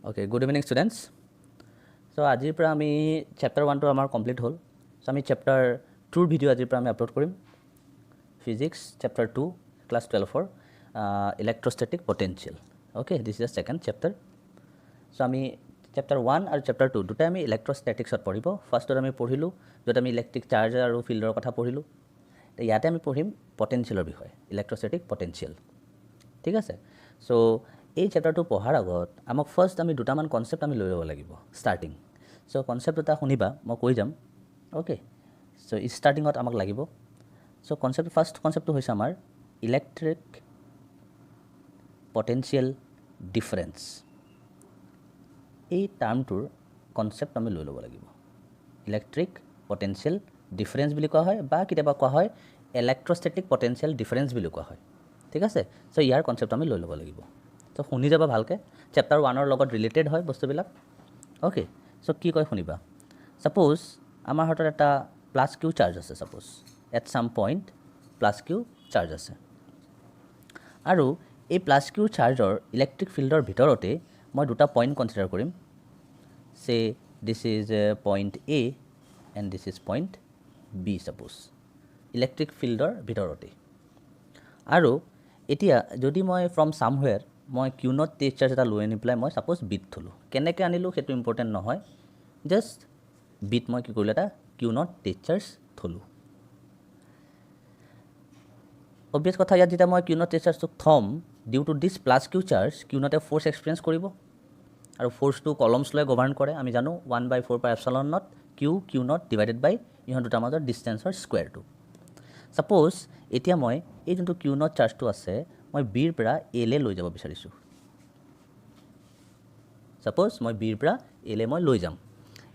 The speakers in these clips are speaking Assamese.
Okay, good evening students. So আজিৰ পৰা আমি চেপ্টাৰ 1 টো আমাৰ কমপ্লিট হ'ল। সো আমি চেপ্টাৰ 2 ভিডিও আজিৰ পৰা আমি আপলোড কৰিম। Physics chapter 2 class 12 electrostatic potential. Okay, this is the second chapter. So আমি চেপ্টাৰ 1 আৰু চেপ্টাৰ 2 দুটাই আমি ইলেক্ট্ৰোষ্টেটিক্সত পঢ়িব। ফাৰ্ষ্টত আমি পঢ়িলোঁ য'ত আমি ইলেক্ট্ৰিক চাৰ্জ আৰু ফিল্ডৰ কথা পঢ়িলোঁ। ইয়াতে আমি পঢ়িম পটেনশিয়েলৰ বিষয়ে, ইলেক্ট্ৰোষ্টেটিক পটেনশিয়েল। ঠিক আছে। সো এই চেপ্টাৰটো পঢ়াৰ আগত আমাক ফাৰ্ষ্ট আমি দুটামান কনচেপ্ট আমি লৈ ল'ব লাগিব ষ্টাৰ্টিং। সো কনচেপ্ট দুটা শুনিবা, মই কৈ যাম। অ'কে, সো ষ্টাৰ্টিঙত আমাক লাগিব। সো ফাৰ্ষ্ট কনচেপ্টটো হৈছে আমাৰ ইলেক্ট্ৰিক পটেনশিয়েল ডিফাৰেঞ্চ। এই টাৰ্মটোৰ কনচেপ্ট আমি লৈ ল'ব লাগিব। ইলেক্ট্ৰিক পটেনশিয়েল ডিফাৰেঞ্চ বুলি কোৱা হয় বা কেতিয়াবা কোৱা হয় ইলেক্ট্ৰোষ্টেটিক পটেনশিয়েল ডিফাৰেঞ্চ বুলি কোৱা হয়। ঠিক আছে। সো ইয়াৰ কনচেপ্ট আমি লৈ ল'ব লাগিব। তো শুনি যাবা ভালকৈ, চেপ্টাৰ 1ৰ লগত ৰিলেটেড হয় বস্তুবিলাক। অ'কে, সো কি কয় শুনিবা। ছাপ'জ আমাৰ হাতত এটা প্লাছ কিউ চাৰ্জ আছে। Suppose at some point plus Q charge আছে আৰু এই প্লাছ কিউ চাৰ্জৰ ইলেক্ট্ৰিক ফিল্ডৰ ভিতৰতে মই দুটা পইণ্ট কনচিডাৰ কৰিম। Say this is point A and this is point B. Suppose electric ফিল্ডৰ ভিতৰতে। আৰু এতিয়া যদি মই ফ্ৰম ছামৱেৰ মই কিউ নট টেষ্ট চাৰ্জ এটা লৈ আনি পেলাই মই ছাপ'জ বিট থ'লোঁ। কেনেকৈ আনিলোঁ সেইটো ইম্পৰ্টেণ্ট নহয়, জাষ্ট বিট মই কি কৰিলোঁ, এটা কিউ নট টেষ্ট চাৰ্জ থ'লোঁ। অবভিয়াছ কথা, ইয়াত যেতিয়া মই কিউ নট টেষ্ট চাৰ্জটো থ'ম, due to this plus Q charge, Q নটে ফ'ৰ্চ এক্সপিৰিয়েঞ্চ কৰিব আৰু ফ'ৰ্চটো কলমছ লৈ গভাৰ্ণ কৰে। আমি জানো 1/4πε0 কিউ নট ডিভাইডেড বাই ইহঁত দুটাৰ মাজৰ ডিষ্টেঞ্চৰ স্কুৱেৰটো। ছাপ'জ এতিয়া মই এই যোনটো কিউ নট চাৰ্জটো আছে মই বিৰ পৰা এলে লৈ যাব বিচাৰিছোঁ। ছাপ'জ মই বিৰ পৰা এলে মই লৈ যাম।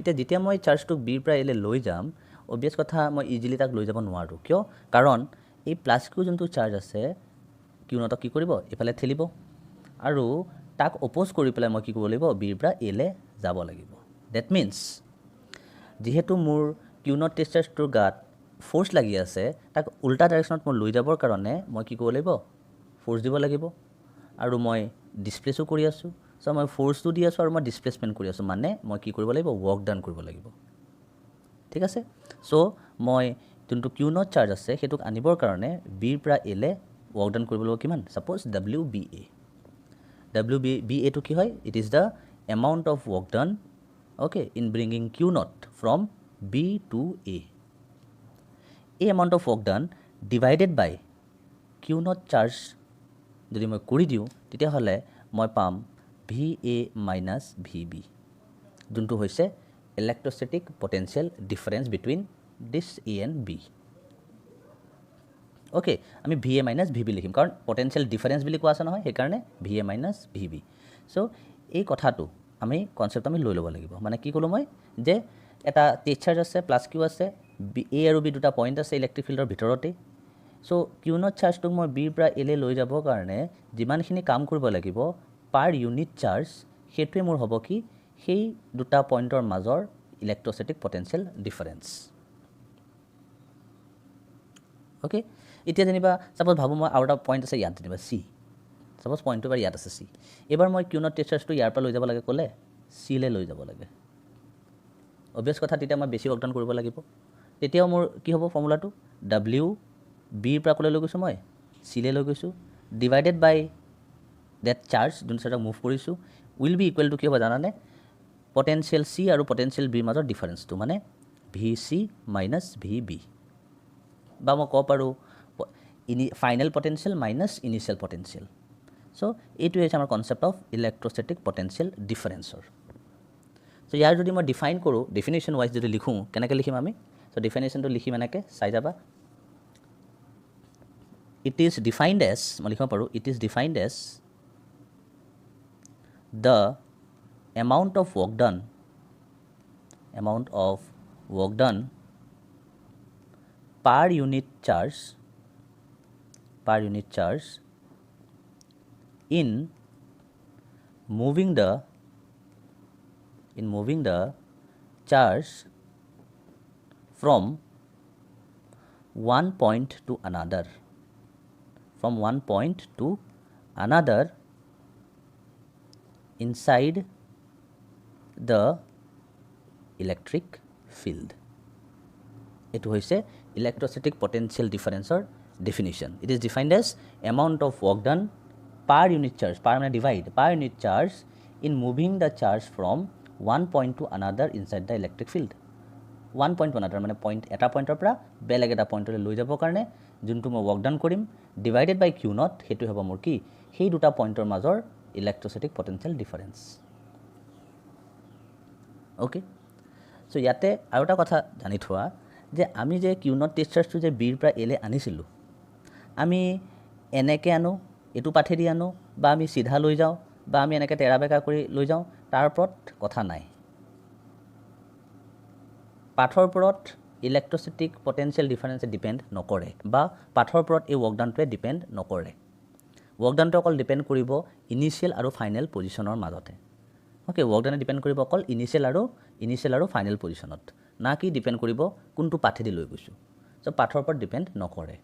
এতিয়া যেতিয়া মই চাৰ্জটো বিৰ পৰা এলে লৈ যাম, অবভিয়াছ কথা মই ইজিলি তাক লৈ যাব নোৱাৰোঁ। কিয়? কাৰণ এই প্লাছ কিউ যোনটো চাৰ্জ আছে কিউ নটক কি কৰিব, এইফালে ঠেলিব আৰু তাক অপ'জ কৰি পেলাই মই কি কৰিব লাগিব, বিৰ পৰা এলে যাব লাগিব। ডেট মিনছ যিহেতু মোৰ কিউ নট টেষ্ট চাৰ্জটোৰ গাত ফ'ৰ্চ লাগি আছে, তাক উল্টা ডাইৰেকশ্যনত মই লৈ যাবৰ কাৰণে মই কি কৰিব লাগিব, ফ'ৰ্চ দিব লাগিব। আৰু মই ডিছপ্লেচো কৰি আছোঁ। চ' মই ফ'ৰ্চটো দি আছোঁ আৰু মই ডিছপ্লেচমেণ্ট কৰি আছোঁ, মানে মই কি কৰিব লাগিব, ৱৰ্ক ডান কৰিব লাগিব। ঠিক আছে। চ' মই যোনটো কিউ নট চাৰ্জ আছে সেইটোক আনিবৰ কাৰণে বিৰ পৰা এলে ৱৰ্ক ডান কৰিব লাগিব কিমান, suppose W B A. W B এটো কি হয়, it is the amount of work done okay in bringing Q naught from B to A. এই amount of work done divided by Q naught charge যদি মই কৰি দিওঁ, তেতিয়াহ'লে মই পাম V A minus V B, যোনটো হৈছে electrostatic potential difference between this A and B. Okay, আমি V A minus V B লিখিম, কাৰণ পটেনশিয়েল ডিফাৰেঞ্চ বুলি কোৱা আছে নহয়, সেইকাৰণে V A minus V B. So' এই কথাটো আমি কনচেপ্ট আমি লৈ ল'ব লাগিব। মানে কি ক'লোঁ মই, যে এটা টেষ্ট চাৰ্জ আছে, প্লাছ কিউ আছে, এ আৰু বি দুটা পইণ্ট আছে ইলেক্ট্ৰিক ফিল্ডৰ ভিতৰতে। চ' কিউ নট চাৰ্জটোক মই বিৰ পৰা এলে লৈ যাবৰ কাৰণে যিমানখিনি কাম কৰিব লাগিব পাৰ ইউনিট চাৰ্জ, সেইটোৱে মোৰ হ'ব কি, সেই দুটা পইণ্টৰ মাজৰ ইলেক্ট্ৰোষ্টেটিক পটেনশিয়েল ডিফাৰেঞ্চ। অ'কে, এতিয়া যেনিবা ছাপ'জ ভাবোঁ মই আৰু এটা পইণ্ট আছে ইয়াত, যেনিবা চি। ছাপ'জ পইণ্টটো বাৰু ইয়াত আছে চি। এইবাৰ মই কিউ নট টেষ্ট চাৰ্জটো ইয়াৰ পৰা লৈ যাব লাগে ক'লে চিলৈ লৈ যাব লাগে। অবভিয়াছ কথা, তেতিয়া মই বেছি ৱৰ্কডাউন কৰিব লাগিব। তেতিয়াও মোৰ কি হ'ব ফৰ্মুলাটো, ডাব্লিউ বিৰ পৰা ক'লৈ লৈ গৈছোঁ, মই চিলৈ লৈ গৈছোঁ, ডিভাইডেড বাই ডেট চাৰ্জ, যোনটো চাৰ্জক মুভ কৰিছোঁ, উইল বি ইকুৱেল টু কি হ'ব জানানে, পটেনশিয়েল চি আৰু পটেনশিয়েল বিৰ মাজৰ ডিফাৰেঞ্চটো, মানে V C minus V B. বা মই ক'ব পাৰোঁ final potential minus initial potential. So' এইটোৱে হৈছে আমাৰ কনচেপ্ট অফ ইলেক্ট্ৰোষ্টেটিক পটেনশিয়েল ডিফাৰেঞ্চৰ। চ' ইয়াৰ যদি মই ডিফাইন কৰোঁ, ডেফিনেশ্যন ৱাইজ যদি লিখোঁ, কেনেকৈ লিখিম আমি, চ' ডেফিনেশ্যনটো লিখিম এনেকৈ, চাই যাবা। ইট ইজ ডিফাইনড এজ, মই লিখিব পাৰোঁ, it is defined as the amount of work done per unit charge in moving the charge from one point to another inside the electric field. এইটো হৈছে ইলেক্ট্ৰষ্টেটিক পটেঞ্চিয়েল ডিফাৰেঞ্চৰ definition. It is defined as amount of work done per unit charge, per মানে divide, per unit charge in moving the charge from one point to another inside the electric field. One point to another মানে এটা পইণ্টৰ পৰা বেলেগ এটা পইণ্টলৈ লৈ যাবৰ কাৰণে যোনটো মই ৱৰ্ক ডান কৰিম ডিভাইডেড বাই কিউ নট, সেইটো হ'ব মোৰ কি, সেই দুটা পইণ্টৰ মাজৰ ইলেক্ট্ৰষ্টেটিক পটেঞ্চিয়েল ডিফাৰেঞ্চ। অ'কে, চ' ইয়াতে আৰু এটা কথা জানি থোৱা যে আমি যে কিউ নট ডিছচাৰ্জটো যে বিৰ পৰা এলে আনিছিলোঁ, আমি এনেকৈ আনো, এইটো পাঠেদি আনো, বা আমি চিধা লৈ যাওঁ, বা আমি এনেকৈ তেৰা বেকা কৰি লৈ যাওঁ, তাৰ ওপৰত কথা নাই। পাঠৰ ওপৰত ইলেক্ট্ৰষ্টেটিক পটেঞ্চিয়েল ডিফাৰেঞ্চে ডিপেণ্ড নকৰে, বা পাঠৰ ওপৰত এই ৱৰ্কডাউনটোৱে ডিপেণ্ড নকৰে। ৱৰ্কডাউনটো অকল ডিপেণ্ড কৰিব ইনিচিয়েল আৰু ফাইনেল পজিশ্যনৰ মাজতে। অ'কে, ৱৰ্কডাউনে ডিপেণ্ড কৰিব অকল ইনিচিয়েল আৰু ফাইনেল পজিশ্যনত, না কি ডিপেণ্ড কৰিব কোনটো পাঠেদি লৈ গৈছোঁ। চ' পাঠৰ ওপৰত ডিপেণ্ড নকৰে।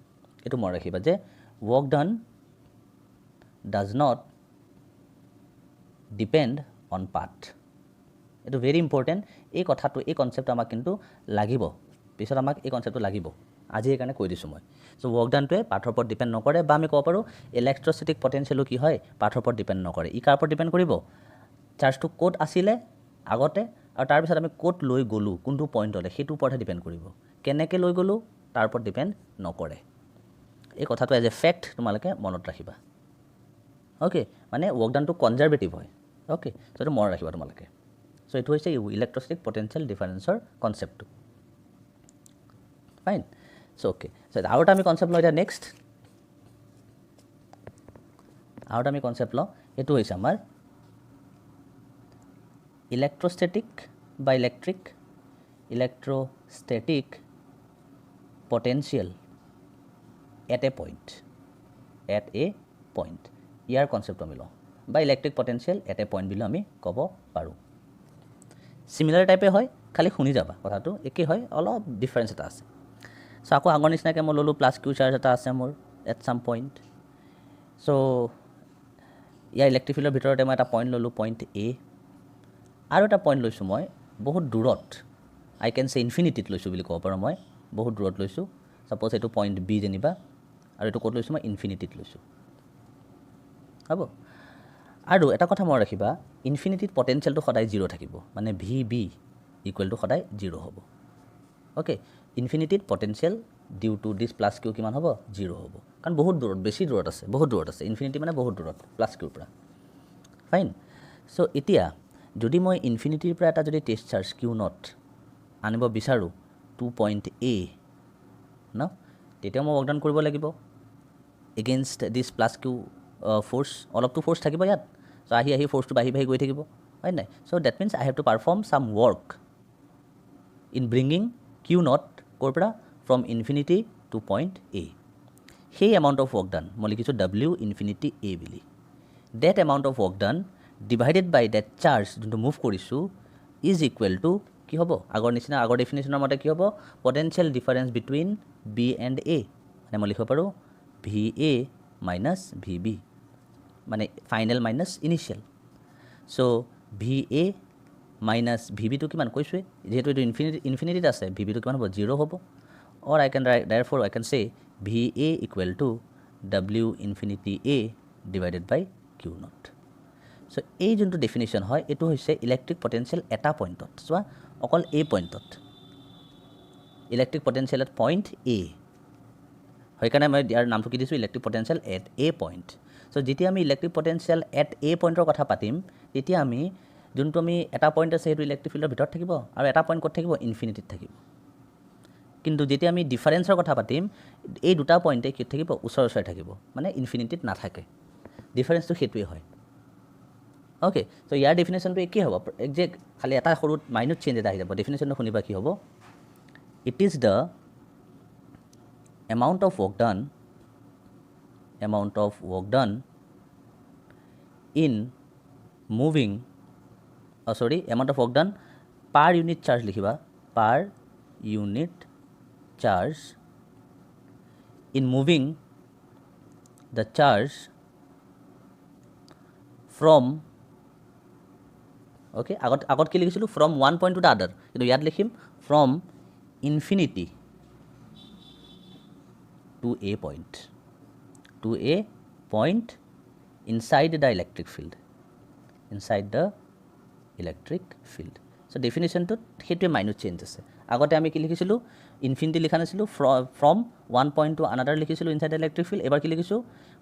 এইটো মনত ৰাখিবা যে work done does not depend on path. এইটো ভেৰি ইম্পৰ্টেণ্ট। এই কথাটো, এই কনচেপ্টটো আমাক কিন্তু লাগিব, পিছত আমাক এই কনচেপ্টটো লাগিব, আজি সেইকাৰণে কৈ দিছোঁ মই। চ' ৱৰ্কডাউনটোৱে পাঠৰ ওপৰত ডিপেণ্ড নকৰে, বা আমি ক'ব পাৰোঁ ইলেক্ট্ৰষ্টেটিক পটেঞ্চিয়েলো কি হয়, পাঠৰ ওপৰত ডিপেণ্ড নকৰে। ই কাৰ ওপৰত ডিপেণ্ড কৰিব, চাৰ্জটো ক'ত আছিলে আগতে, আৰু তাৰপিছত আমি ক'ত লৈ গ'লোঁ, কোনটো পইণ্টলৈ, সেইটোৰ ওপৰতহে ডিপেণ্ড কৰিব। কেনেকৈ লৈ গ'লোঁ তাৰ ওপৰত ডিপেণ্ড নকৰে। এই কথাটো এজ এ ফেক্ট তোমালোকে মনত ৰাখিবা। অ'কে, মানে ৱৰ্কডাউনটো কনজাৰ্ভেটিভ হয়। অ'কে, চ' এইটো মনত ৰাখিবা তোমালোকে। চ' এইটো হৈছে ইলেক্ট্ৰষ্টেটিক পটেঞ্চিয়েল ডিফাৰেঞ্চৰ কনচেপ্টটো। ফাইন। চ' অ'কে, চ' আৰু এটা আমি কনচেপ্ট লওঁ এতিয়া নেক্সট। আৰু এটা আমি কনচেপ্ট লওঁ, এইটো হৈছে আমাৰ ইলেক্ট্ৰষ্টেটিক বা electrostatic potential at a point. ইয়াৰ কনচেপ্টটো আমি লওঁ, বা electric potential at a point বুলি আমি ক'ব পাৰোঁ। চিমিলাৰ টাইপে হয়, খালি শুনি যাবা, কথাটো একেই হয়, অলপ ডিফাৰেঞ্চ এটা আছে। চ' আকৌ আগৰ নিচিনাকৈ মই ল'লোঁ প্লাছ কিউ চাৰ্জ এটা আছে মোৰ এট ছাম পইণ্ট। চ' ইয়াৰ ইলেক্ট্ৰিক ফিল্ডৰ ভিতৰতে মই এটা পইণ্ট ল'লোঁ, পইণ্ট এ। আৰু এটা পইণ্ট লৈছোঁ মই বহুত দূৰত, আই কেন চে ইনফিনিটিত লৈছোঁ বুলি ক'ব পাৰোঁ মই, বহুত দূৰত লৈছোঁ। ছাপ'জ এইটো পইণ্ট বি যেনিবা, আৰু এইটো ক'ত লৈছোঁ মই, ইনফিনিটিত লৈছোঁ। হ'ব। আৰু এটা কথা মনত ৰাখিবা, ইনফিনিটিত পটেঞ্চিয়েলটো সদায় 0 থাকিব, মানে ভি বি ইকুৱেল টু সদায় 0 হ'ব। অ'কে, ইনফিনিটিত potential due to this plus q কিমান হ'ব, 0 হ'ব, কাৰণ বহুত দূৰত, বেছি দূৰত আছে, বহুত দূৰত আছে। ইনফিনিটি মানে বহুত দূৰত প্লাছ কিউৰ পৰা। ফাইন। চ' এতিয়া যদি মই ইনফিনিটিৰ পৰা এটা যদি টেষ্ট চাৰ্জ কিউ নট আনিব বিচাৰোঁ 2 পইণ্ট এ ন, তেতিয়াও মই ৱৰ্কডাউন কৰিব লাগিব এগেইনষ্ট দিছ প্লাছ কিউ ফ'ৰ্চ। অলপটো ফ'ৰ্চ থাকিব ইয়াত, চ' আহি ফ'ৰ্চটো বাঢ়ি গৈ থাকিব, হয় নাই? So' that means I have to perform some work in bringing Q naught ক'ৰ পৰা, from infinity to point A. সেই এমাউণ্ট অফ ৱৰ্ক ডান মই লিখিছোঁ ডাব্লিউ ইনফিনিটি এ বুলি। That amount of work done divided by that charge যোনটো মুভ কৰিছোঁ ইজ ইকুৱেল টু কি হ'ব, আগৰ ডেফিনেশ্যনৰ মতে কি হ'ব, potential difference between B and A. মানে মই লিখিব পাৰোঁ V A minus V B, মানে final minus initial. So' V A minus V বিটো কিমান কৈছোঁৱে, যিহেতু এইটো ইনফিনিটিত আছে, ভি বিটো কিমান হ'ব, 0 হ'ব। Or I can therefore I can say V A equal to W infinity A divided by Q naught. So' এই যোনটো ডেফিনেশ্যন হয়, এইটো হৈছে ইলেক্ট্ৰিক পটেঞ্চিয়েল এটা পইণ্টত, চোৱা অকল এ পইণ্টত, electric potential at point A. সেইকাৰণে মই ইয়াৰ নামটো কি দিছোঁ, electric potential at a point. So' যেতিয়া আমি ইলেক্ট্ৰিক পটেঞ্চিয়েল এট এ পইণ্টৰ কথা পাতিম, তেতিয়া আমি যোনটো আমি এটা পইণ্ট আছে সেইটো ইলেক্ট্ৰিক ফিল্ডৰ ভিতৰত থাকিব, আৰু এটা পইণ্ট ক'ত থাকিব, ইনফিনিটিত থাকিব। কিন্তু যেতিয়া আমি ডিফাৰেঞ্চৰ কথা পাতিম, এই দুটা পইণ্টে কি থাকিব, ওচৰে থাকিব, মানে ইনফিনিটিত নাথাকে। ডিফাৰেঞ্চটো সেইটোৱে হয়। অ'কে, চ' ইয়াৰ ডেফিনেশ্যনটো একেই হ'ব, একজেক্ট, খালি এটা সৰু মাইনত চেঞ্জ এটা আহি যাব। ডেফিনেশ্যনটো শুনিবা কি হ'ব, it is the amount of work done in moving amount of work done per unit charge লিখিবা, per unit charge in moving the charge from okay আগত কি লিখিছিলোঁ from one point to the other কিন্তু ইয়াত লিখিম from infinity to a point inside the electric field so' ডেফিনেশ্যনটোত সেইটোৱে মাইনত চেঞ্জ আছে আগতে আমি কি লিখিছিলোঁ ইনফিনিটি লিখা নাছিলোঁ from one point to another লিখিছিলোঁ ইনচাইড দ্য ইলেক্ট্ৰিক ফিল্ড এবাৰ কি লিখিছোঁ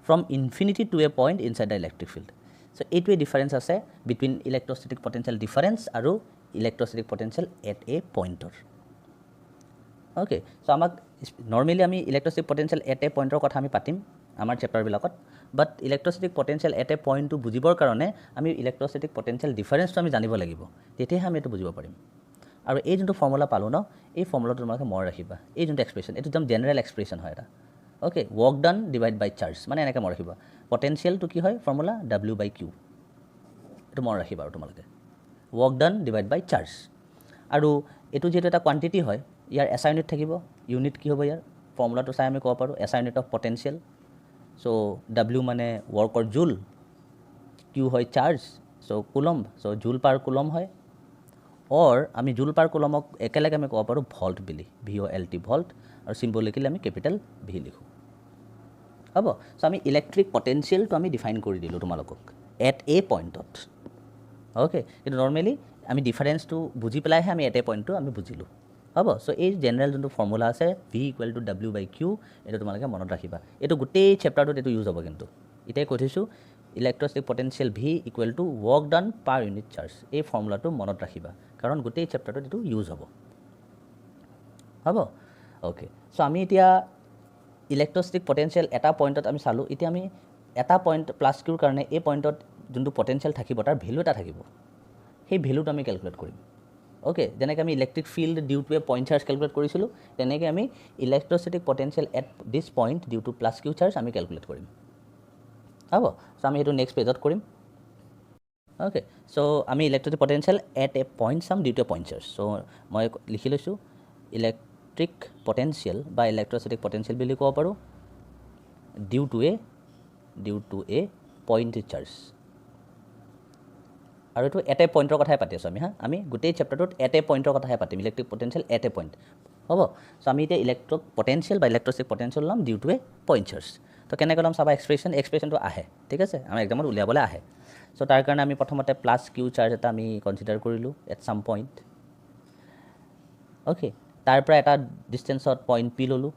from infinity to a point inside the electric field so' এইটোৱে ডিফাৰেঞ্চ আছে বিটুইন ইলেক্ট্ৰষ্টেটিক পটেঞ্চিয়েল ডিফাৰেঞ্চ আৰু ইলেক্ট্ৰষ্টেটিক পটেঞ্চিয়েল এট এ পইণ্টৰ অ'কে চ' আমাক নৰ্মেলি আমি ইলেক্ট্ৰষ্টেটিক পটেঞ্চিয়েল এট এ পইণ্টৰ কথা আমি পাতিম আমাৰ চেপ্টাৰবিলাকত বাট ইলেক্ট্ৰষ্টেটিক পটেঞ্চিয়েল এট এ পইণ্টটো বুজিবৰ কাৰণে আমি ইলেক্ট্ৰষ্টেটিক পটেঞ্চিয়েল ডিফাৰেঞ্চটো আমি জানিব লাগিব তেতিয়াহে আমি এইটো বুজিব পাৰিম আৰু এই যোনটো ফৰ্মুলা পালোঁ ন এই ফৰ্মুলাটো তোমালোকে মনত ৰাখিবা এই যোনটো এক্সপ্ৰেশ্যন এইটো একদম জেনেৰেল এক্সপ্ৰেশ্যন হয় এটা অ'কে ৱৰ্ক ডান ডিভাইড বাই চাৰ্জ মানে এনেকৈ মনত ৰাখিবা পটেঞ্চিয়েলটো কি হয় ফৰ্মুলা W/Q এইটো মনত ৰাখিবা আৰু তোমালোকে ৱৰ্ক ডান ডিভাইড বাই চাৰ্জ আৰু এইটো যিহেতু এটা কোৱান্টিটি হয় ইয়াৰ SI ইউনিট থাকিব ইউনিট কি হ'ব ইয়াৰ ফৰ্মুলাটো চাই আমি ক'ব পাৰোঁ SI unit of potential so' W মানে ৱৰ্কৰ জুল Q হয় চাৰ্জ চ' কুলম্ব চ' জুল পাৰ কুলম্ব হয় অৰ আমি জুল পাৰ কুলমক একেলগে আমি ক'ব পাৰোঁ ভল্ট বুলি VOLT ভল্ট আৰু চিম্বল লিখিলে আমি কেপিটেল V লিখোঁ হ'ব চ' আমি ইলেক্ট্ৰিক পটেঞ্চিয়েলটো আমি ডিফাইন কৰি দিলোঁ তোমালোকক এট এ পইণ্টত অ'কে কিন্তু নৰ্মেলি আমি ডিফাৰেঞ্চটো বুজি পেলাইহে আমি এট এ পইণ্টটো আমি বুজিলোঁ হ'ব চ' এই জেনেৰেল যোনটো ফৰ্মুলা আছে V=W/Q এইটো তোমালোকে মনত ৰাখিবা এইটো গোটেই চেপ্টাৰটোত এইটো ইউজ হ'ব কিন্তু এতিয়াই কৈ থৈছোঁ electrostatic potential V = work done per unit charge এই ফৰ্মুলাটো মনত ৰাখিবা কাৰণ গোটেই চেপ্টাৰটোত এইটো ইউজ হ'ব অ'কে চ' আমি এতিয়া ইলেক্ট্ৰষ্টেটিক পটেঞ্চিয়েল এটা পইণ্টত আমি চালোঁ এতিয়া আমি এটা পইণ্ট প্লাছ কিউৰ কাৰণে এই পইণ্টত যোনটো পটেঞ্চিয়েল থাকিব তাৰ ভেলু এটা থাকিব সেই ভেলুটো আমি কেলকুলেট কৰিম অ'কে যেনেকৈ আমি electric field due to a point charge calculate কৰিছিলোঁ তেনেকৈ আমি electrostatic potential at this point due to plus Q charge আমি কেলকুলেট কৰিম হ'ব চ' আমি সেইটো নেক্সট পেজত কৰিম অ'কে চ' আমি electrostatic potential at a point some due to a point charge so' মই লিখি লৈছোঁ ইলেক্ট্ৰিক পটেঞ্চিয়েল বা ইলেক্ট্ৰষ্টেটিক পটেঞ্চিয়েল বুলি ক'ব পাৰোঁ due to a point charge আৰু এইটো এট এ পইণ্টৰ কথাই পাতি আছোঁ আমি গোটেই চেপ্টাৰটোত এট এ পইণ্টৰ কথাহে পাতিম electric potential at a point হ'ব চ' আমি এতিয়া ইলেক্ট্ৰিক পটেঞ্চিয়েল বা ইলেক্ট্ৰষ্টেটিক পটেঞ্চিয়েল ল'ম due to a point charge তো কেনেকৈ ল'ম চাবা এক্সপ্ৰেশ্যনটো আহে ঠিক আছে আমাৰ এক্সামত উলিয়াবলৈ আহে চ' তাৰ কাৰণে আমি প্ৰথমতে প্লাছ কিউ চাৰ্জ এটা আমি কনচিডাৰ কৰিলোঁ এট চাম পইণ্ট অ'কে তাৰ পৰা এটা ডিষ্টেঞ্চত পইণ্ট P ল'লোঁ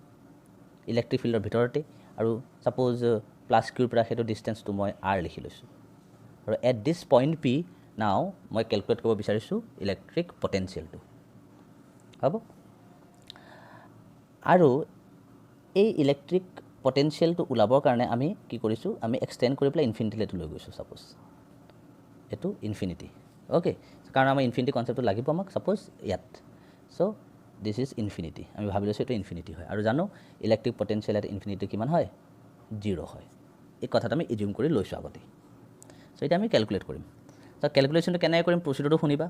ইলেক্ট্ৰিক ফিল্ডৰ ভিতৰতে আৰু ছাপ'জ প্লাছ কিউৰ পৰা সেইটো ডিষ্টেঞ্চটো মই R লিখি লৈছোঁ আৰু এট দিছ পইণ্ট P নাও মই কেলকুলেট কৰিব বিচাৰিছোঁ ইলেক্ট্ৰিক পটেঞ্চিয়েলটো হ'ব আৰু এই ইলেক্ট্ৰিক পটেঞ্চিয়েলটো ওলাবৰ কাৰণে আমি কি কৰিছোঁ আমি এক্সটেণ্ড কৰি পেলাই ইনফিনিটিলৈ লৈ গৈছোঁ ছাপ'জ এইটো ইনফিনিটি অ'কে কাৰণ আমাৰ ইনফিনিটি কনচেপ্টটো লাগিব আমাক ছাপ'জ ইয়াত চ' দিছ ইজ ইনফিনিটি আমি ভাবি লৈছোঁ এইটো ইনফিনিটি হয় আৰু জানো ইলেক্ট্ৰিক পটেঞ্চিয়েল এট ইনফিনিটি কিমান হয় 0 হয় এই কথাটো আমি ইজিউম কৰি লৈছোঁ আগতে চ' এতিয়া আমি কেলকুলেট কৰিম চ' কেলকুলেশ্যনটো কেনেকৈ কৰিম প্ৰচিডিউৰটো শুনিবা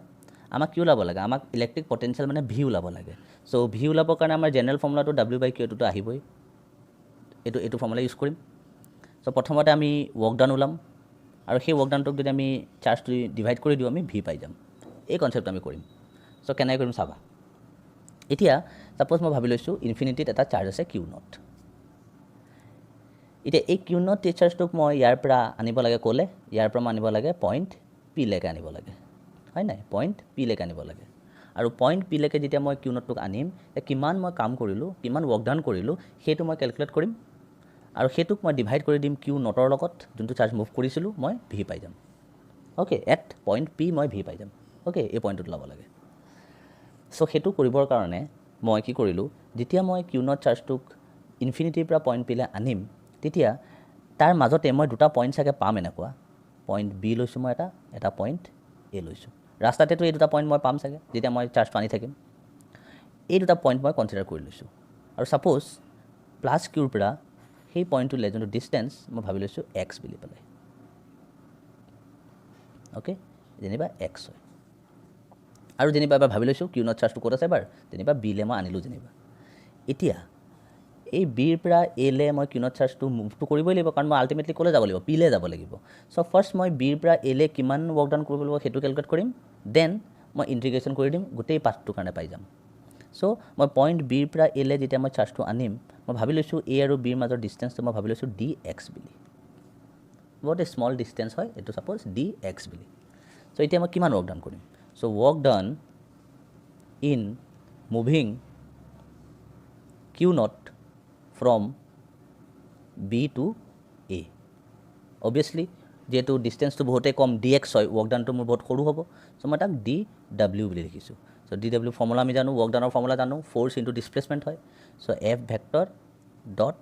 আমাক কি ওলাব লাগে আমাক ইলেক্ট্ৰিক পটেঞ্চিয়েল মানে V ওলাব লাগে চ' V ওলাবৰ কাৰণে আমাৰ জেনেৰেল ফৰ্মুলাটো W/Q এইটোতো আহিবই এইটো ফৰ্মুলা ইউজ কৰিম চ' প্ৰথমতে আমি ৱৰ্ক ডান ওলাম আৰু সেই ৱৰ্ক ডানটোক যদি আমি চাৰ্জটো ডিভাইড কৰি দিওঁ আমি V পাই যাম এই কনচেপ্টটো আমি কৰিম চ' কেনেকৈ কৰিম চাবা এতিয়া ছাপ'জ মই ভাবি লৈছোঁ ইনফিনিটিত এটা চাৰ্জ আছে Q0 এতিয়া এই Q0 চাৰ্জটোক মই ইয়াৰ পৰা আনিব লাগে ক'লে ইয়াৰ পৰা মই আনিব লাগে পইণ্ট P লৈকে আনিব লাগে হয় নাই পইণ্ট P লৈকে আনিব লাগে আৰু পইণ্ট P লৈকে যেতিয়া মই Q0টোক আনিম কিমান মই কাম কৰিলোঁ কিমান ৱৰ্ক ডান কৰিলোঁ সেইটো মই কেলকুলেট কৰিম আৰু সেইটোক মই ডিভাইড কৰি দিম Q0ৰ লগত যোনটো চাৰ্জ মুভ কৰিছিলোঁ মই V পাই যাম অ'কে এট পইণ্ট P মই V পাই যাম অ'কে এই পইণ্টটোত ল'ব লাগে চ' সেইটো কৰিবৰ কাৰণে মই কি কৰিলোঁ যেতিয়া মই Q0 চাৰ্জটোক ইনফিনিটিৰ পৰা পইণ্ট P লৈ আনিম তেতিয়া তাৰ মাজতে মই দুটা পইণ্ট চাগে পাম এনেকুৱা পইণ্ট B লৈছোঁ মই এটা পইণ্ট A লৈছোঁ ৰাস্তাতেতো এই দুটা পইণ্ট মই পাম চাগে যেতিয়া মই চাৰ্জটো আনি থাকিম এই দুটা পইণ্ট মই কনচিডাৰ কৰি লৈছোঁ আৰু ছাপ'জ প্লাছ কিউৰ পৰা সেই পইণ্টটোলৈ যোনটো ডিষ্টেঞ্চ মই ভাবি লৈছোঁ X বুলি পেলাই অ'কে যেনিবা X হয় আৰু যেনিবা এবাৰ ভাবি লৈছোঁ Q0 চাৰ্জটো ক'ত আছে এবাৰ যেনিবা B লৈ মই আনিলোঁ যেনিবা এতিয়া এই Bৰ পৰা A লৈ মই Q0 চাৰ্জটো মুভটো কৰিবই লাগিব কাৰণ মই আল্টিমেটলি ক'লৈ যাব লাগিব P লৈ যাব লাগিব চ' ফাৰ্ষ্ট মই Bৰ পৰা A লৈ কিমান ৱৰ্ক ডান কৰিব লাগিব সেইটো কেলকুলেট কৰিম দেন মই ইণ্টিগ্ৰেশ্যন কৰি দিম গোটেই পাথটোৰ কাৰণে পাই যাম চ' মই পইণ্ট বিৰ পৰা এলে যেতিয়া মই চাৰ্জটো আনিম মই ভাবি লৈছোঁ এ আৰু বিৰ মাজৰ ডিষ্টেঞ্চটো মই ভাবি লৈছোঁ ডি এক্স বুলি বহুত স্মল ডিষ্টেঞ্চ হয় এইটো ছাপ'জ ডি এক্স বুলি চ' এতিয়া মই কিমান ৱৰ্ক ডান কৰিম so' work done in moving q naught from B to A obviously যিহেতু ডিষ্টেঞ্চটো বহুতেই কম ডি এক্স হয় ৱৰ্ক ডানটো মোৰ বহুত সৰু হ'ব চ' মই তাক ডি ডাব্লিউ বুলি লিখিছোঁ চ' ডি ডাব্লিউ ফৰ্মুলা আমি জানো ৱৰ্ক ডানৰ ফৰ্মুলা জানো ফ'ৰ্চ ইনটু ডিছপ্লেচমেণ্ট হয় so' F vector dot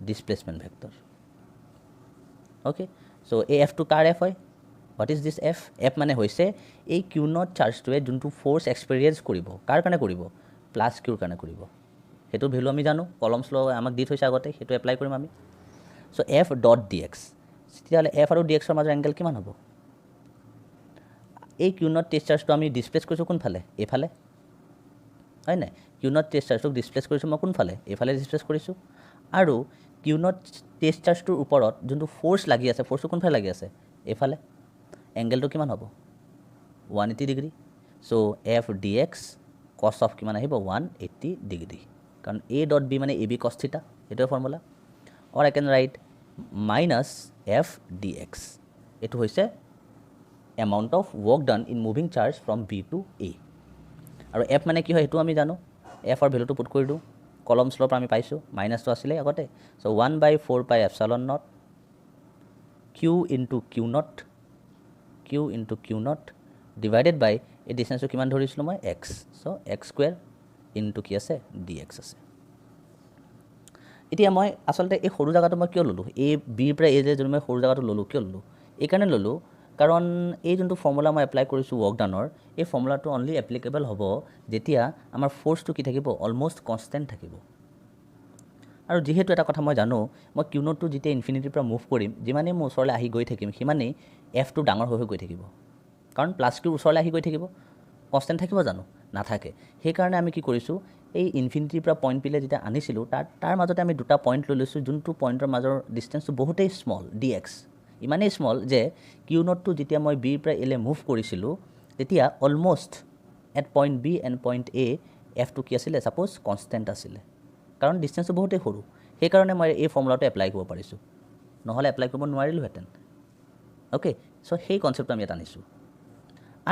displacement vector okay so' এই এফটো কাৰ এফ হয় what is this F F মানে হৈছে এই কিউ নট চাৰ্জটোৱে যোনটো ফ'ৰ্চ এক্সপেৰিয়েঞ্চ কৰিব কাৰ কাৰণে কৰিব প্লাছ কিউৰ কাৰণে কৰিব সেইটো ভেলু আমি জানো কলমছ ল আমাক দি থৈছে আগতে সেইটো এপ্লাই কৰিম আমি চ' এফ ডট ডি এক্স তেতিয়াহ'লে এফ আৰু ডি এক্সৰ মাজৰ এংগেল কিমান হ'ব এই কিউ নট টেষ্ট চাৰ্জটো আমি ডিছপ্লেচ কৰিছোঁ কোনফালে এইফালে হয় নাই কিউ নট টেষ্ট চাৰ্জটোক ডিছপ্লেচ কৰিছোঁ মই কোনফালে এইফালে ডিছপ্লেচ কৰিছোঁ আৰু কিউ নট টেষ্ট চাৰ্জটোৰ ওপৰত যোনটো ফ'ৰ্চ লাগি আছে ফ'ৰ্চটো কোনফালে লাগি আছে এইফালে এংগেলটো কিমান হ'ব 180 ডিগ্ৰী চ' এফ ডি এক্স কছ অফ কিমান আহিব 180 ডিগ্ৰী কাৰণ এ ডট বি মানে এ বি কছ থিটা এইটোৱে formula or I can write minus F d x এইটো হৈছে amount of work done in moving charge from B to A আৰু এফ মানে কি হয় সেইটো আমি জানো এফৰ ভেলুটো পুট কৰি দিওঁ কলমছৰ পৰা আমি পাইছোঁ মাইনাছটো আছিলে আগতে so' 1/4 pi epsilon naught q into q naught divided by এই ডিষ্টেঞ্চটো কিমান ধৰিছিলোঁ মই x so' x square into কি আছে ডি এক্স আছে এতিয়া মই আচলতে এই সৰু জেগাটো মই কিয় ল'লোঁ এই বিৰ পৰা এই যে যোনটো মই সৰু জেগাটো ল'লোঁ কিয় ল'লোঁ এইকাৰণে ল'লোঁ কাৰণ এই যোনটো ফৰ্মুলা মই এপ্লাই কৰিছোঁ ৱৰ্ক ডানৰ এই ফৰ্মুলাটো অনলি এপ্লিকেবল হ'ব যেতিয়া আমাৰ ফ'ৰ্চটো কি থাকিব অলম'ষ্ট কনষ্টেণ্ট থাকিব আৰু যিহেতু এটা কথা মই জানো মই কিউ নটটো যেতিয়া ইনফিনিটিৰ পৰা মুভ কৰিম যিমানেই মোৰ ওচৰলৈ আহি গৈ থাকিম সিমানেই এফটো ডাঙৰ হৈ গৈ থাকিব কাৰণ প্লাছ কিউৰ ওচৰলৈ আহি গৈ থাকিব কনষ্টেণ্ট থাকিব জানো নাথাকে সেইকাৰণে আমি কি কৰিছোঁ এই ইনফিনিটিৰ পৰা পইণ্ট পিলে যেতিয়া আনিছিলোঁ তাৰ মাজতে আমি দুটা পইণ্ট লৈ লৈছোঁ যোনটো পইণ্টৰ মাজৰ ডিষ্টেঞ্চটো বহুতেই স্মল ডি এক্স ইমানেই স্মল যে কিউ নটটো যেতিয়া মই বিৰ পৰা এলে মুভ কৰিছিলোঁ তেতিয়া almost at point B and point A এফটো কি আছিলে ছাপ'জ কনষ্টেণ্ট আছিলে কাৰণ ডিষ্টেঞ্চটো বহুতেই সৰু সেইকাৰণে মই এই ফৰ্মুলাটো এপ্লাই কৰিব পাৰিছোঁ নহ'লে এপ্লাই কৰিব নোৱাৰিলোঁহেঁতেন অ'কে চ' সেই কনচেপ্টটো আমি ইয়াত আনিছোঁ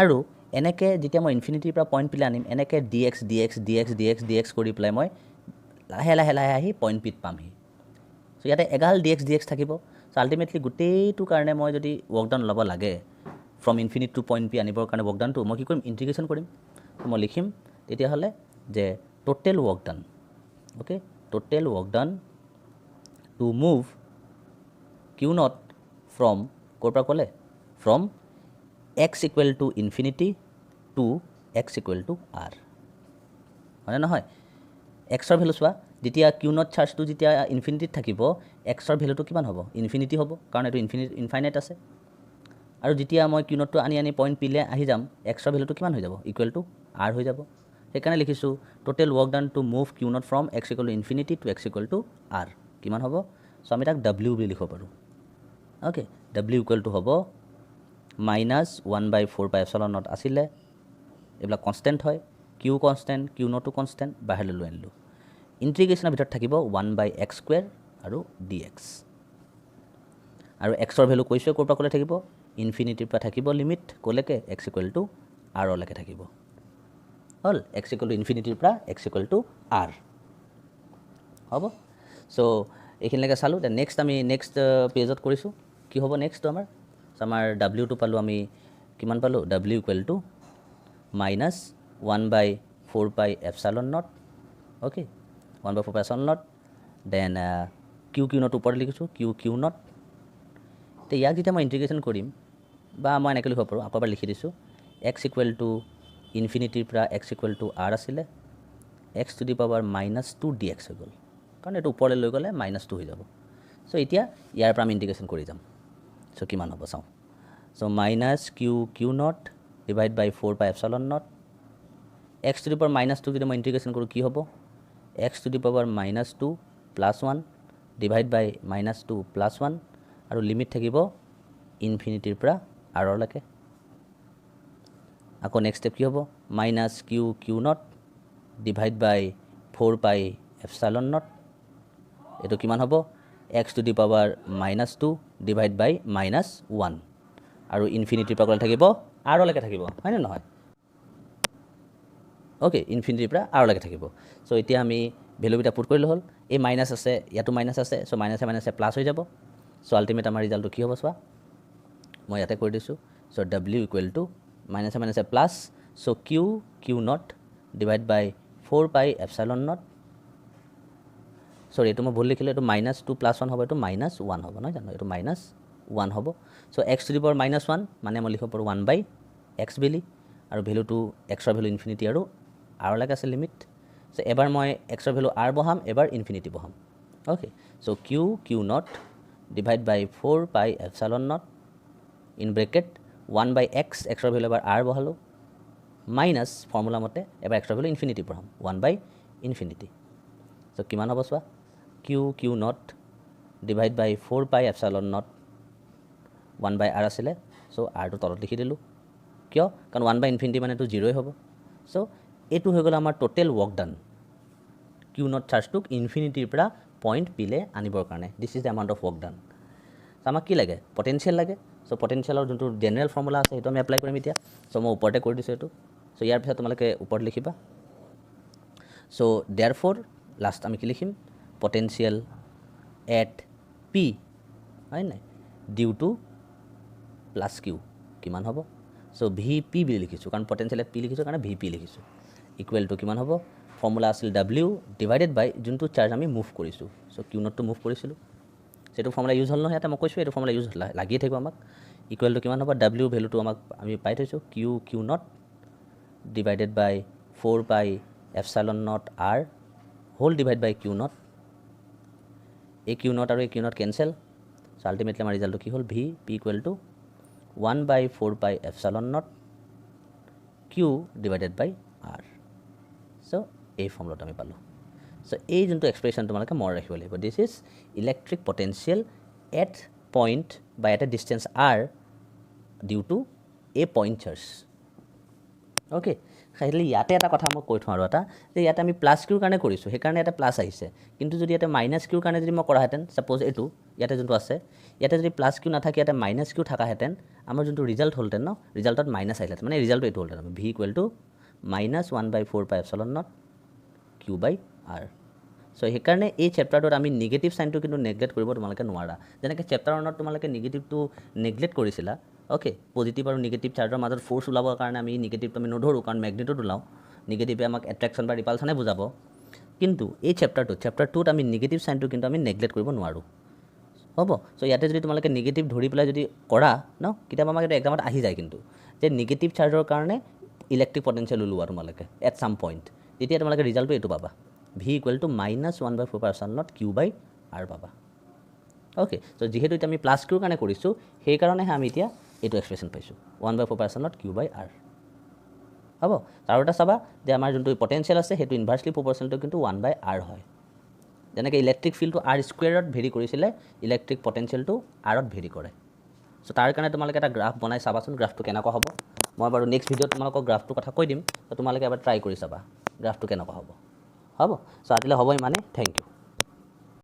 আৰু এনেকৈ যেতিয়া মই ইনফিনিটিৰ পৰা পইণ্ট পিলে আনিম এনেকৈ ডি এক্স কৰি পেলাই মই লাহে আহি পইণ্ট পিত পামহি চ' ইয়াতে এগাল ডি এক্স থাকিব চ' আল্টিমেটলি গোটেইটো কাৰণে মই যদি ৱৰ্ক ডাউন ল'ব লাগে from infinite to point P আনিবৰ কাৰণে ৱৰ্ক ডাউনটো মই কি কৰিম ইণ্টিগ্ৰেশ্যন কৰিম মই লিখিম তেতিয়াহ'লে যে total work done okay total work done to move Q naught from ক'ৰ পৰা ক'লে from x equal to infinity to x equal to r হয়নে নহয় এক্সৰ ভেলু চোৱা যেতিয়া কিউ নট চাৰ্জটো যেতিয়া ইনফিনিটিত থাকিব এক্সৰ ভেলুটো কিমান হ'ব ইনফিনিটি হ'ব কাৰণ এইটো ইনফাইনাইট আছে আৰু যেতিয়া মই কিউ নটটো আনি পইণ্ট পিলে আহি যাম এক্সৰ ভেলুটো কিমান হৈ যাব ইকুৱেল টু আৰ হৈ যাব সেইকাৰণে লিখিছোঁ total work done to move Q naught from x equal to infinity to x equal to r কিমান হ'ব চ' আমি তাক ডাব্লিউ বুলি লিখিব পাৰোঁ অ'কে ডাব্লিউ ইকুৱেল টু হ'ব মাইনাছ 1/4 পাই এপচালন নট আছিলে এইবিলাক কনষ্টেণ্ট হয় কিউ কনষ্টেণ্ট কিউ নটো কনষ্টেণ্ট বাহিৰলৈ লৈ আনিলোঁ ইণ্টিগ্ৰেশ্যনৰ ভিতৰত থাকিব 1/x² আৰু ডি এক্স আৰু এক্সৰ ভেলু কৈছোঁ ক'ৰ পৰা ক'লে থাকিব ইনফিনিটিৰ পৰা থাকিব লিমিট ক'লৈকে এক্স ইকুৱেল টু আৰলৈকে থাকিব হ'ল এক্স ইকুৱেল টু ইনফিনিটিৰ পৰা এক্স ইকুৱেল টু আৰ হ'ব চ' এইখিনিলৈকে চালোঁ এতিয়া আমি নেক্সট পেজত কৰিছোঁ কি হ'ব নেক্সটটো আমাৰ ডাব্লিউটো পালোঁ আমি কিমান পালোঁ W equal two minus 1/4 pi epsilon not okay 1/4 pi epsilon not then Q not ওপৰত লিখিছোঁ কিউ নট এতিয়া ইয়াক যেতিয়া মই ইণ্টিগ্ৰেশ্যন কৰিম বা মই এনেকৈ লিখিব পাৰোঁ আকৌ এবাৰ লিখি দিছোঁ এক্স ইকুৱেল টু ইনফিনিটিৰ পৰা এক্স ইকুৱেল টু আৰ আছিলে x to the power -2 D x হৈ গ'ল কাৰণ এইটো ওপৰলৈ লৈ গ'লে -2 হৈ যাব চ' এতিয়া ইয়াৰ পৰা আমি ইণ্টিগ্ৰেশ্যন কৰি যাম চ' কিমান হ'ব চাওঁ so' minus q naught divide by 4 pi epsilon naught x to the power -2 যদি মই ইণ্টিগ্ৰেশ্যন কৰোঁ কি হ'ব x to the power -2 + 1 divide by -2 + 1 আৰু লিমিট থাকিব ইনফিনিটিৰ পৰা আৰলৈকে আকৌ নেক্সট ষ্টেপ কি হ'ব minus q Q naught divide by 4 pi epsilon naught এইটো কিমান হ'ব x to the power -2 divide by -1 আৰু ইনফিনিটিৰ পৰা ক'লে থাকিব আৰলৈকে থাকিব হয়নে নহয় অ'কে ইনফিনিটিৰ পৰা আৰলৈকে থাকিব চ' এতিয়া আমি ভেলুকেইটা পুট কৰিলে হ'ল এই মাইনাছ আছে ইয়াতো মাইনাছ আছে চ' মাইনাছে মাইনাছে প্লাছ হৈ যাব চ' আল্টিমেট আমাৰ ৰিজাল্টটো কি হ'ব চোৱা মই ইয়াতে কৰি দিছোঁ চ' ডাব্লিউ ইকুৱেল টু মাইনাছে মাইনাছে plus so' q Q naught divide by 4 pi epsilon not সৰি এইটো মই ভুল লিখিলোঁ এইটো -2 + 1 হ'ব এইটো -1 হ'ব নহয় জানো এইটো -1 হ'ব চ' এক্স টু দি পাৱাৰ -1 মানে মই লিখিব পাৰোঁ 1/x বুলি আৰু ভেলুটো এক্সৰ ভেলু ইনফিনিটি আৰু আৰলৈকে আছে লিমিট চ' এবাৰ মই এক্সৰ ভেলু আৰ বহাম এবাৰ ইনফিনিটি বহাম okay so' q Q naught divide by 4 pi epsilon not in bracket 1/x এক্সৰ ভেলু এবাৰ আৰ বহালোঁ মাইনাছ ফৰ্মুলা মতে এবাৰ এক্সৰ ভেলু ইনফিনিটি বহাম 1/∞ চ' কিমান হ'ব চোৱা Q Q naught divide by 4 pi epsilon not 1/r আছিলে চ' আৰটো তলত লিখি দিলোঁ কিয় কাৰণ 1/∞ মানে এইটো 0 হ'ব চ' এইটো হৈ গ'ল আমাৰ total work done q naught চাৰ্জটোক ইনফিনিটিৰ পৰা পইণ্ট পিলে আনিবৰ কাৰণে this is the amount of work done আমাক কি লাগে পটেনচিয়েল লাগে চ' পটেনচিয়েলৰ যোনটো জেনেৰেল ফৰ্মুলা আছে সেইটো আমি এপ্লাই কৰিম এতিয়া চ' মই ওপৰতে কৰি দিছোঁ এইটো চ' ইয়াৰ পিছত তোমালোকে ওপৰত লিখিবা চ' দেয়াৰ ফৰ লাষ্ট আমি কি লিখিম পটেনচিয়েল এট পি হয় নাই ডিউ টু প্লাছ কিউ কিমান হ'ব চ' ভি পি বুলি লিখিছোঁ কাৰণ পটেনচিয়েল এট পি লিখিছোঁ কাৰণে ভি পি লিখিছোঁ ইকুৱেল টু কিমান হ'ব ফৰ্মুলা আছিল ডাব্লিউ ডিভাইডেড বাই যোনটো চাৰ্জ আমি মুভ কৰিছোঁ চ' কিউ নটটো মুভ কৰিছিলোঁ সেইটো ফৰ্মুলা ইউজ হ'ল নহয় ইয়াতে মই কৈছোঁ এইটো ফৰ্মুলা ইউজ লাগিয়ে থাকিব আমাক ইকুৱেল টু কিমান হ'ব ডাব্লিউ ভেলুটো আমাক আমি পাই থৈছোঁ Q Q naught divided by 4 pi epsilon naught r whole divide by Q naught এই কিউ নট আৰু এই Q naught cancel so' ultimately আমাৰ ৰিজাল্টটো কি হ'ল V P equal to 1/4 pi epsilon naught q divided by r so' এই ফৰ্মুলাটো আমি পালোঁ চ' এই যোনটো এক্সপ্ৰেশ্যন তোমালোকে মনত ৰাখিব লাগিব this is electric potential at point বা at a distance r due to a point charge okay খালি ইয়াতে এটা কথা মই কৈ থওঁ আৰু এটা যে ইয়াতে আমি প্লাছ কিউৰ কাৰণে কৰিছোঁ সেইকাৰণে ইয়াতে প্লাছ আহিছে কিন্তু যদি ইয়াতে মাইনাছ কিউৰ কাৰণে যদি মই কৰাহেঁতেন ছাপ'জ এইটো ইয়াতে যোনটো আছে ইয়াতে যদি প্লাছ কিউ নাথাকে ইয়াতে মাইনাছ কিউ থাকাহেঁতেন আমাৰ যোনটো ৰিজাল্ট হ'লহেঁতেন ন ৰিজাল্টত মাইনাছ আহিলেহেঁতেন মানে ৰিজাল্টটো এইটো হ'লহেঁতেন V equal to -1/4 pi epsilon naught Q by r so' সেইকাৰণে এই চেপ্টাৰটোত আমি নিগেটিভ চাইনটো কিন্তু নেগলেক্ট কৰিব তোমালোকে নোৱাৰা যেনেকৈ চেপ্টাৰ 1ত তোমালোকে নিগেটিভটো নেগলেক্ট কৰিছিলা অ'কে পজিটিভ আৰু নিগেটিভ চাৰ্জৰ মাজত ফ'ৰ্চ ওলাবৰ কাৰণে আমি নিগেটিভটো আমি নধৰোঁ কাৰণ মেগনেটিউড ওলাওঁ নিগেটিভে আমাক এট্ৰেকশ্যন বা ৰিপালশ্যনে বুজাব কিন্তু এই চেপ্টাৰ 2ত আমি নিগেটিভ চাইনটো কিন্তু আমি নেগলেক্ট কৰিব নোৱাৰোঁ হ'ব চ' ইয়াতে যদি তোমালোকে নিগেটিভ ধৰি পেলাই যদি কৰা ন কেতিয়াবা আমাক এইটো এক্সামত আহি যায় কিন্তু যে নিগেটিভ চাৰ্জৰ কাৰণে ইলেক্ট্ৰিক পটেনচিয়েল ওলোৱা তোমালোকে এট ছাম পইণ্ট তেতিয়া তোমালোকে ৰিজাল্টটো এইটো পাবা V equal to -1/4 pi epsilon naught Q by r পাবা অ'কে চ' যিহেতু এতিয়া আমি প্লাছ কিউৰ কাৰণে কৰিছোঁ সেইকাৰণেহে আমি এতিয়া এইটো এক্সপ্ৰেশ্যন পাইছোঁ 1/4 pi epsilon naught Q by r হ'ব আৰু এটা চাবা যে আমাৰ যোনটো পটেনচিয়েল আছে সেইটো ইনভাৰ্চলি প্ৰপ'ৰ্চনেলটো কিন্তু 1/r হয় যেনেকৈ ইলেক্ট্ৰিক ফিল্ডটো আৰ স্কুৱেৰত ভেৰি কৰিছিলে ইলেক্ট্ৰিক পটেনচিয়েলটো আৰত ভেৰি কৰে চ' তাৰ কাৰণে তোমালোকে এটা গ্ৰাফ বনাই চাবাচোন গ্ৰাফটো কেনেকুৱা হ'ব মই বাৰু নেক্সট ভিডিঅ'ত তোমালোকক গ্ৰাফটোৰ কথা কৈ দিম ত' তোমালোকে এবাৰ ট্ৰাই কৰি চাবা গ্ৰাফটো কেনেকুৱা হ'ব চ' আজিলৈ হ'ব ইমানে থেংক ইউ